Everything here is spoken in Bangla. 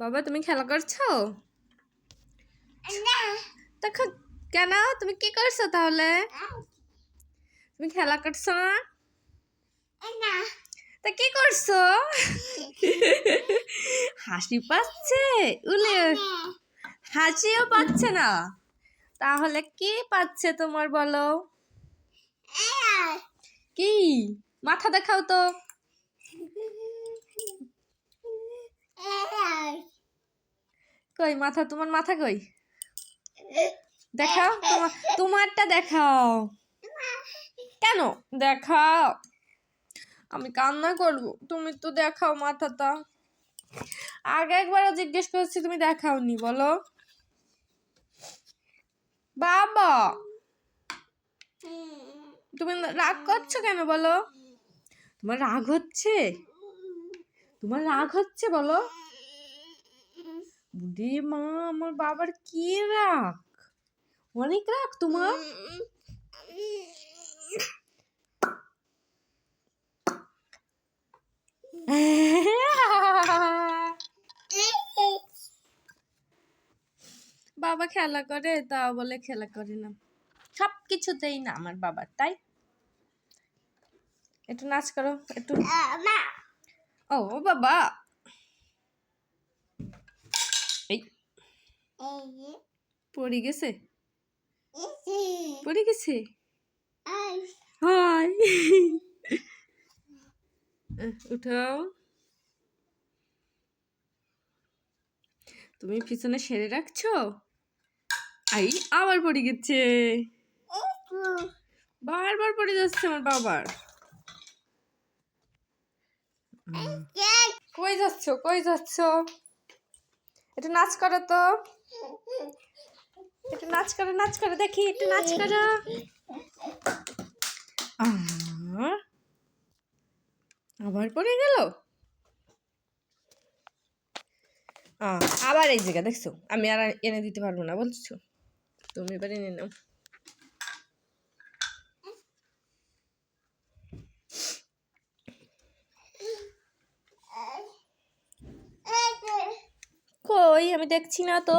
বাবা তুমি খেলা করছো? দেখো কেন তুমি কি করছো তাহলে? তুমি খেলা করছো না? তা কি করছো? হাসি পাচ্ছে? উলে হাসিও পাচ্ছে না, তাহলে কি পাচ্ছে তোমার বলো? কি মাথা দেখাও তো। কই মাথা, তোমার মাথা কই? দেখাও তোমারটা দেখাও। কেন দেখাও? আমি কান্না করবো, তুমি তো দেখাও মাথাটা। আগে একবারও জিজ্ঞেস করছি তুমি দেখাওনি, বলো বাবা। তুমি রাগ করছো কেন বলো? তোমার রাগ হচ্ছে? তোমার রাগ হচ্ছে বলো? বুড়ি মা, আমার বাবার কি রাগ, অনেক রাগ তোমার। বাবা খেলা করে, তাও বলে খেলা করে না। সব কিছুতেই না আমার বাবার, তাই? একটু নাচ করো একটু। ও বাবা, এই পড়ে গেছে, পড়ে গেছে। হাই উঠাও। তুমি পিছনে সেরে রাখছো? আই আবার পড়ে গেছে, বারবার পড়ে যাচ্ছে আমার বাবার। কই যাচ্ছ, কই যাচ্ছ? একটু নাচ করো তো, একটু নাচ করো, নাচ করো দেখি, একটু নাচ করো। আবার পড়ে গেল। আবার এই জায়গা দেখছো, আমি আর এনে দিতে পারবো না বলছো, তুমি এবার এনে নাও। কই আমি দেখছি না তো।